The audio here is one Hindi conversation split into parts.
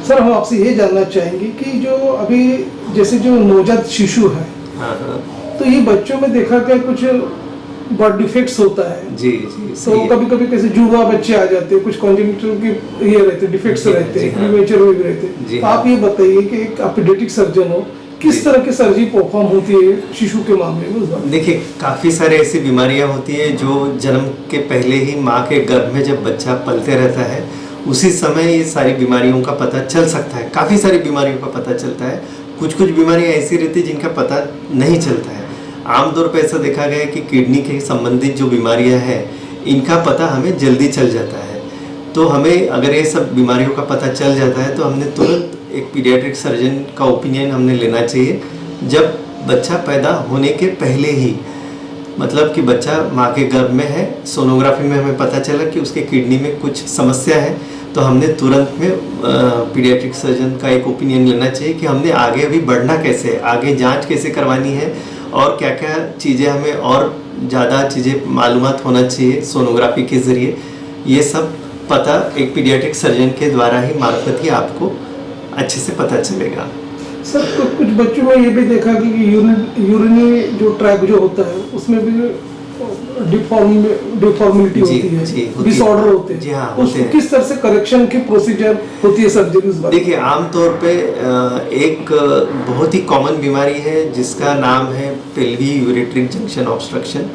सर हम आपसे ये जानना चाहेंगे कि जो अभी जैसे जो नवजात शिशु है, तो ये बच्चों में देखा गया कुछ बर्थ डिफेक्ट्स होता है। जी जी, तो कभी कभी कैसे जुड़वा बच्चे आ जाते हैं, कुछ कॉन्जेनिटल के ये रहते डिफेक्ट्स रहते हैं, प्रीमेच्योर हुए रहते हैं। तो आप ये बताइए कि एक आप पीडियाट्रिक सर्जन हो, किस तरह की सर्जरी परफॉर्म होती है शिशु के मामले में? देखिए, काफ़ी सारे ऐसी बीमारियां होती है जो जन्म के पहले ही माँ के गर्भ में जब बच्चा पलते रहता है उसी समय ये सारी बीमारियों का पता चल सकता है। काफ़ी सारी बीमारियों का पता चलता है। कुछ बीमारियां ऐसी रहती है जिनका पता नहीं चलता है। आमतौर पर ऐसा देखा गया है कि किडनी के संबंधित जो बीमारियां हैं इनका पता हमें जल्दी चल जाता है। तो हमें अगर ये सब बीमारियों का पता चल जाता है तो हमने तुरंत एक पीडियाट्रिक सर्जन का ओपिनियन हमने लेना चाहिए। जब बच्चा पैदा होने के पहले ही, मतलब कि बच्चा माँ के गर्भ में है, सोनोग्राफी में हमें पता चला कि उसके किडनी में कुछ समस्या है, तो हमने तुरंत में पीडियाट्रिक सर्जन का एक ओपिनियन लेना चाहिए कि हमने आगे अभी बढ़ना कैसे है, आगे जांच कैसे करवानी है और क्या क्या चीज़ें हमें और ज़्यादा चीज़ें मालूमात होना चाहिए सोनोग्राफी के ज़रिए। ये सब पता एक पीडियाट्रिक सर्जन के द्वारा ही मार्फत ही आपको अच्छे से पता चलेगा। सर कुछ बच्चों में ये भी देखा कि यूरिनरी जो ट्रैक जो होता है उसमें भी डिफॉर्मिलिटी होती है, डिसऑर्डर होते हैं। जी हाँ, उसको किस तरह से करेक्शन की प्रोसीजर होती है सर्जरी? देखिए, आमतौर पे एक बहुत ही कॉमन बीमारी है जिसका नाम है पेल्वी यूरेट्रिक जंक्शन ऑब्स्ट्रक्शन।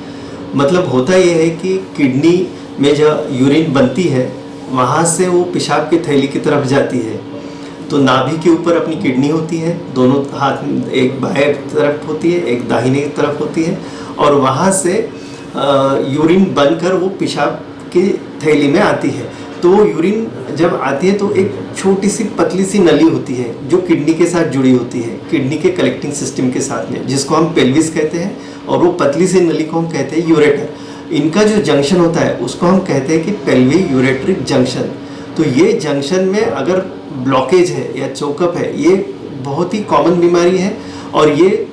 मतलब होता यह है कि किडनी में जो यूरिन बनती है वहाँ से वो पेशाब की थैली की तरफ जाती है। तो नाभि के ऊपर अपनी किडनी होती है, दोनों हाथ, एक बाएं तरफ होती है, एक दाहिने तरफ होती है, और वहाँ से यूरिन बनकर वो पेशाब की थैली में आती है। तो वो यूरिन जब आती है तो एक छोटी सी पतली सी नली होती है जो किडनी के साथ जुड़ी होती है, किडनी के कलेक्टिंग सिस्टम के साथ में, जिसको हम पेल्विस कहते हैं, और वो पतली सी नली को हम कहते हैं यूरेटर। इनका जो जंक्शन होता है उसको हम कहते हैं कि पेल्वी यूरेट्रिक जंक्शन। तो ये जंक्शन में अगर ब्लॉकेज है या चोकअप है, ये बहुत ही कॉमन बीमारी है। और ये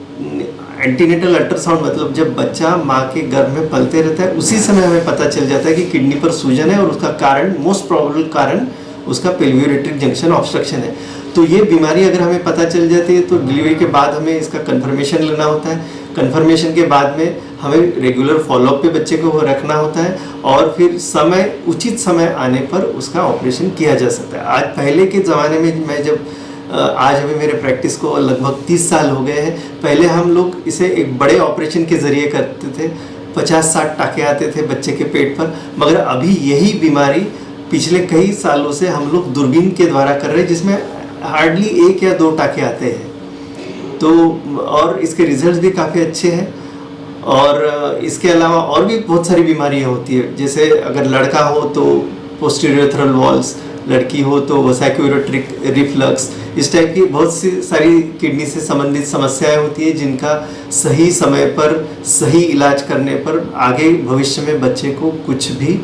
एंटीनेटल अल्ट्रासाउंड, मतलब जब बच्चा माँ के गर्भ में पलते रहता है उसी समय हमें पता चल जाता है कि किडनी पर सूजन है, और उसका कारण, मोस्ट प्रोबेबल कारण उसका पेल्वी यूरेट्रिक जंक्शन ऑब्स्ट्रक्शन है। तो ये बीमारी अगर हमें पता चल जाती है तो डिलीवरी के बाद हमें इसका कंफर्मेशन लेना होता है। कंफर्मेशन के बाद में हमें रेगुलर फॉलोअप पे बच्चे को रखना होता है, और फिर उचित समय आने पर उसका ऑपरेशन किया जा सकता है। आज पहले के ज़माने में मैं जब आज अभी मेरे प्रैक्टिस को लगभग 30 साल हो गए हैं। पहले हम लोग इसे एक बड़े ऑपरेशन के ज़रिए करते थे, 50-60 टाँके आते थे बच्चे के पेट पर। मगर अभी यही बीमारी पिछले कई सालों से हम लोग दूरबीन के द्वारा कर रहे हैं, जिसमें हार्डली 1 या 2 टाँके आते हैं। तो और इसके रिजल्ट्स भी काफ़ी अच्छे हैं। और इसके अलावा और भी बहुत सारी बीमारियां होती है, जैसे अगर लड़का हो तो पोस्टीरियर यूरेथ्रल वॉल्स, लड़की हो तो वेसाइकोयूरेट्रिक रिफ्लक्स, इस टाइप की बहुत सी सारी किडनी से संबंधित समस्याएं होती है, जिनका सही समय पर सही इलाज करने पर आगे भविष्य में बच्चे को कुछ भी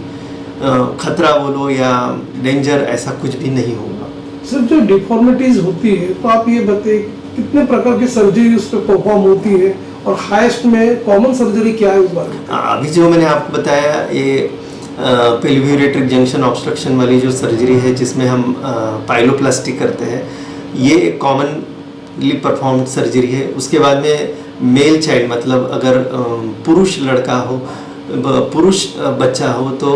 खतरा बोलो या डेंजर, ऐसा कुछ भी नहीं होगा। सर जो डिफॉर्मिटीज होती है तो आप ये बताइए कितने प्रकार की सर्जरी उस पर परफॉर्म होती है, और हाईएस्ट में कॉमन सर्जरी क्या है उस बारे में? अभी जो मैंने आपको बताया, ये पेल्वी यूरेट्रिक जंक्शन ऑब्स्ट्रक्शन वाली जो सर्जरी है जिसमें हम पाइलोप्लास्टी करते हैं, ये एक कॉमनली परफॉर्म्ड सर्जरी है। उसके बाद में मेल चाइल्ड, मतलब अगर पुरुष लड़का हो, पुरुष बच्चा हो, तो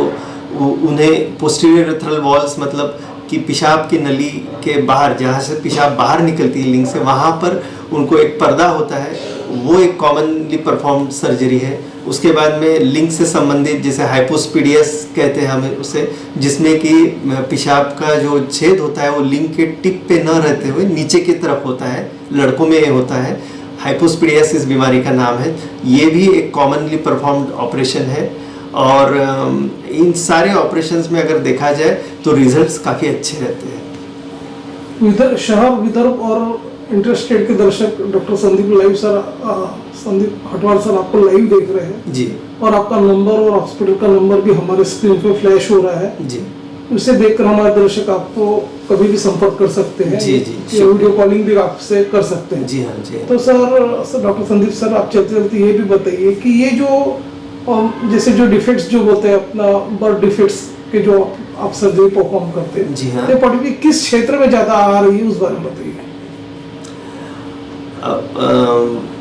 उन्हें पोस्टीरियर यूरेथ्रल वॉल्स, मतलब कि पेशाब की नली के बाहर, जहाँ से पेशाब बाहर निकलती है लिंग से, वहाँ पर उनको एक पर्दा होता है, वो एक कॉमनली परफॉर्म सर्जरी है। उसके बाद में लिंग से संबंधित, जैसे हाइपोस्पीडियस कहते हैं हमें उसे, जिसमें कि पेशाब का जो छेद होता है वो लिंग के टिप पे न रहते हुए नीचे की तरफ होता है, लड़कों में ये होता है, हाइपोस्पीडियस इस बीमारी का नाम है। ये भी एक कॉमनली परफॉर्म्ड ऑपरेशन है। और इन सारे ऑपरेशंस में अगर देखा जाए तो रिजल्ट्स काफ़ी अच्छे रहते हैं। शहर, विदर्भ और इंटरस्टेट के दर्शक doctor Sandeep live sir, Sandeep Hatwar sir आपको लाइव देख रहे हैं जी, और आपका नंबर और हॉस्पिटल का नंबर भी हमारे स्क्रीन पे फ्लैश हो रहा है जी। उसे देखकर हमारे दर्शक आपको कभी भी संपर्क कर सकते हैं। जी जी, वीडियो कॉलिंग भी आपसे कर सकते हैं। जी हाँ जी। तो सर डॉक्टर संदीप सर, आप चलते चलते ये भी बताइए कि ये जो जैसे जो डिफेक्ट्स जो होते हैं, अपना बर्थ डिफेक्ट्स के जो आप सर्जरी परफॉर्म करते हैं, जी हाँ। तो पर्टिकुलरली किस क्षेत्र में ज़्यादा आ रही है उस बारे में बताइए।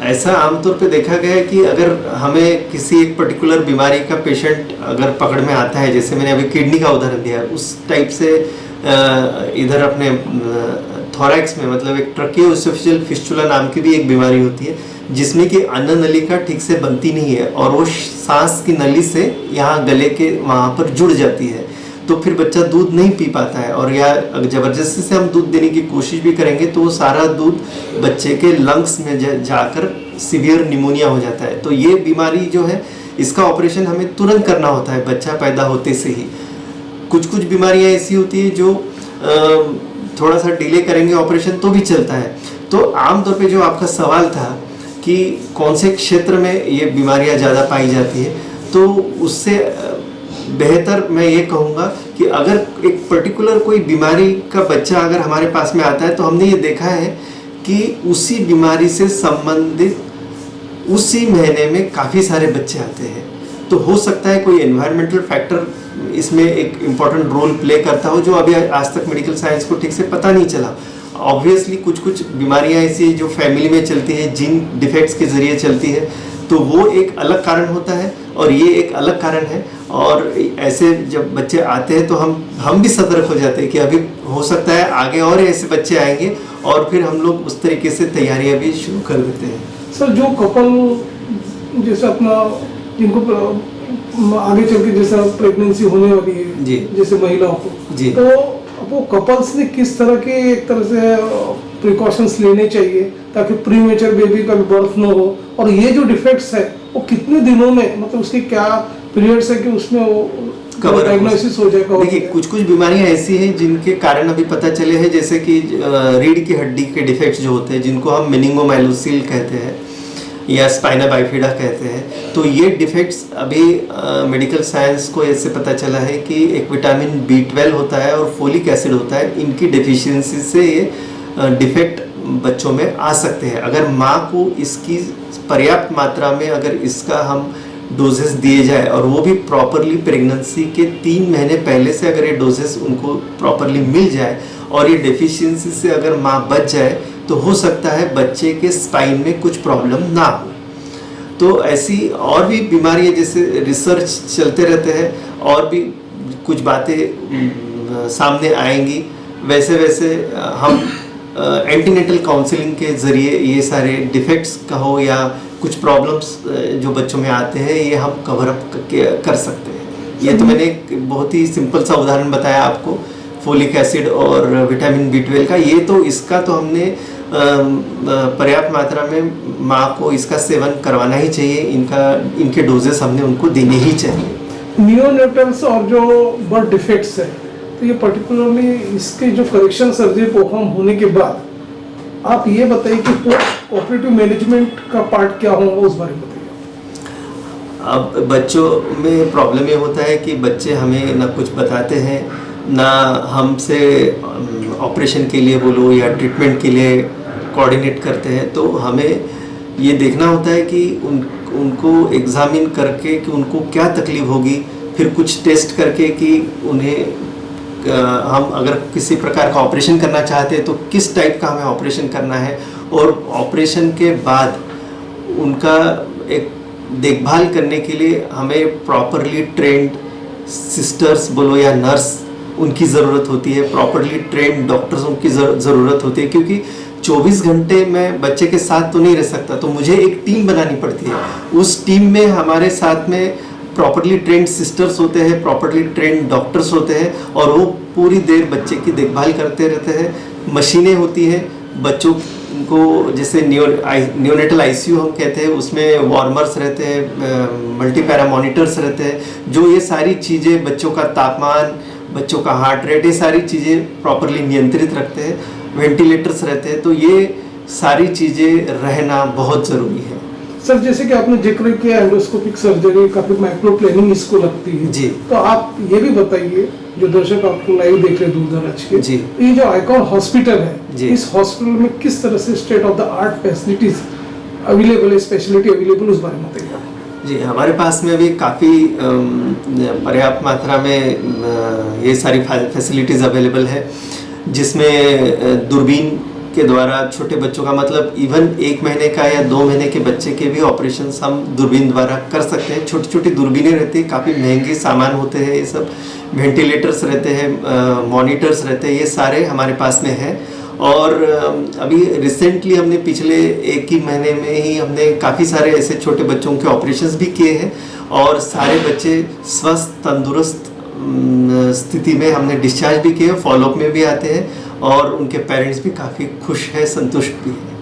ऐसा आमतौर पे देखा गया है कि अगर हमें किसी एक पर्टिकुलर बीमारी का पेशेंट अगर पकड़ में आता है, जैसे मैंने अभी किडनी का उदाहरण दिया, उस टाइप से इधर अपने थोरैक्स में मतलब एक ट्रकियोएसोफेजियल फिस्टुला नाम की भी एक बीमारी होती है, जिसमें कि अन्न नलिका ठीक से बनती नहीं है और वो सांस की नली से यहाँ गले के वहाँ पर जुड़ जाती है, तो फिर बच्चा दूध नहीं पी पाता है, और या ज़बरदस्ती से हम दूध देने की कोशिश भी करेंगे तो वो सारा दूध बच्चे के लंग्स में जाकर सीवियर निमोनिया हो जाता है। तो ये बीमारी जो है, इसका ऑपरेशन हमें तुरंत करना होता है बच्चा पैदा होते से ही। कुछ कुछ बीमारियाँ ऐसी होती है जो थोड़ा सा डिले करेंगे ऑपरेशन तो भी चलता है। तो आमतौर पे जो आपका सवाल था कि कौन से क्षेत्र में ये बीमारियाँ ज़्यादा पाई जाती है, तो उससे बेहतर मैं ये कहूँगा कि अगर एक पर्टिकुलर कोई बीमारी का बच्चा अगर हमारे पास में आता है, तो हमने ये देखा है कि उसी बीमारी से संबंधित उसी महीने में काफ़ी सारे बच्चे आते हैं। तो हो सकता है कोई एनवायरमेंटल फैक्टर इसमें एक इम्पॉर्टेंट रोल प्ले करता हो, जो अभी आज तक मेडिकल साइंस को ठीक से पता नहीं चला। ऑब्वियसली कुछ कुछ बीमारियां ऐसी जो फैमिली में चलती है, जीन डिफेक्ट्स के जरिए चलती है, तो वो एक अलग कारण होता है और ये एक अलग कारण है। और ऐसे जब बच्चे आते हैं तो हम भी सतर्क हो जाते हैं कि अभी हो सकता है आगे और ऐसे बच्चे आएंगे, और फिर हम लोग उस तरीके से तैयारियां भी शुरू कर देते हैं। सर, जो कपल जैसे अपना जिनको आगे चल के जैसा प्रेगनेंसी होने वाली है जी, जैसे महिलाओं को जी, तो वो कपल्स ने किस तरह के एक तरह से प्रिकॉशंस लेने चाहिए ताकि प्रीमेचर बेबी का बर्थ न हो, और ये जो डिफेक्ट्स है वो कितने दिनों में, मतलब उसकी क्या पीरियड्स है कि उसमें वो डायग्नोसिस हो जाएगा? देखिए, कुछ कुछ बीमारियां ऐसी हैं जिनके कारण अभी पता चले हैं, जैसे कि रीढ़ की हड्डी के डिफेक्ट्स जो होते हैं, जिनको हम मेनिंगोमाइलोसिल कहते हैं या स्पाइना बाइफिडा कहते हैं। तो ये डिफेक्ट्स अभी मेडिकल साइंस को ऐसे पता चला है कि एक विटामिन B12 होता है और फोलिक एसिड होता है, इनकी डेफिशिएंसी से ये डिफेक्ट बच्चों में आ सकते हैं। अगर माँ को इसकी पर्याप्त मात्रा में अगर इसका हम डोजेस दिए जाए, और वो भी प्रॉपरली प्रेगनेंसी के 3 महीने पहले से अगर ये डोजेस उनको प्रॉपरली मिल जाए और ये डेफिशिएंसी से अगर माँ बच जाए, तो हो सकता है बच्चे के स्पाइन में कुछ प्रॉब्लम ना हो। तो ऐसी और भी बीमारियां, जैसे रिसर्च चलते रहते हैं और भी कुछ बातें सामने आएंगी, वैसे वैसे हम एंटीनेटल काउंसलिंग के ज़रिए ये सारे डिफेक्ट्स कहो या कुछ प्रॉब्लम्स जो बच्चों में आते हैं, ये हम कवर अप कर सकते हैं। ये तो मैंने एक बहुत ही सिंपल सा उदाहरण बताया आपको, फोलिक एसिड और विटामिन B12 का। ये तो इसका तो हमने पर्याप्त मात्रा में माँ को इसका सेवन करवाना ही चाहिए, इनके डोजेस हमने उनको देने ही चाहिए। नियोनेटल्स और जो बर्थ डिफेक्ट्स है, तो ये पर्टिकुलरली इसके जो करेक्शन सर्जरी परफॉर्म होने के बाद आप ये बताइए कि पोस्ट ऑपरेटिव मैनेजमेंट का पार्ट क्या होगा, उस बारे में बताइए। अब बच्चों में प्रॉब्लम ये होता है कि बच्चे हमें ना कुछ बताते हैं, ना हमसे ऑपरेशन के लिए बोलो या ट्रीटमेंट के लिए कोऑर्डिनेट करते हैं। तो हमें ये देखना होता है कि उनको एग्जामिन करके कि उनको क्या तकलीफ होगी, फिर कुछ टेस्ट करके कि उन्हें हम अगर किसी प्रकार का ऑपरेशन करना चाहते हैं तो किस टाइप का हमें ऑपरेशन करना है, और ऑपरेशन के बाद उनका एक देखभाल करने के लिए हमें प्रॉपरली ट्रेंड सिस्टर्स बोलो या नर्स उनकी ज़रूरत होती है, प्रॉपरली ट्रेंड डॉक्टर्स उनकी ज़रूरत होती है, क्योंकि 24 घंटे मैं बच्चे के साथ तो नहीं रह सकता, तो मुझे एक टीम बनानी पड़ती है। उस टीम में हमारे साथ में प्रॉपरली ट्रेंड सिस्टर्स होते हैं, प्रॉपरली ट्रेंड डॉक्टर्स होते हैं, और वो पूरी देर बच्चे की देखभाल करते रहते हैं। मशीनें होती हैं बच्चों को, जैसे नियोनेटल ICU हम कहते हैं, उसमें वार्मर्स रहते हैं, मल्टीपैरा मॉनिटर्स रहते हैं, जो ये सारी चीज़ें बच्चों का तापमान, बच्चों का हार्ट रेट, ये सारी चीज़ें प्रॉपरली नियंत्रित रखते हैं। वेंटिलेटर्स रहते हैं, तो ये सारी चीज़ें रहना बहुत ज़रूरी है। सर, जैसे कि आपने जिक्र किया एंडोस्कोपिक सर्जरी काफी माइक्रो प्लानिंग इसको लगती है जी, तो आप ये भी बताइए, जो दर्शक आपको लाइव देख रहे हैं दूरदराज के जी, ये जो आइकॉन हॉस्पिटल है जी, इस हॉस्पिटल में किस तरह से state of the art facilities available है, स्पेशलिटी अवेलेबल, उस बारे में बताइए। जी, हमारे पास में अभी काफ़ी पर्याप्त मात्रा में ये सारी फैसिलिटीज़ अवेलेबल है, जिसमें दूरबीन के द्वारा छोटे बच्चों का मतलब इवन 1 महीने का या 2 महीने के बच्चे के भी ऑपरेशन हम दूरबीन द्वारा कर सकते हैं। छोटी छोटी दूरबीनें रहती हैं, काफ़ी महंगे सामान होते हैं ये सब, वेंटिलेटर्स रहते हैं, मॉनिटर्स रहते हैं, ये सारे हमारे पास में है। और अभी रिसेंटली हमने पिछले 1 ही महीने में ही हमने काफ़ी सारे ऐसे छोटे बच्चों के ऑपरेशंस भी किए हैं और सारे बच्चे स्वस्थ तंदुरुस्त स्थिति में हमने डिस्चार्ज भी किए, फॉलोअप में भी आते हैं और उनके पेरेंट्स भी काफ़ी खुश हैं, संतुष्ट भी हैं।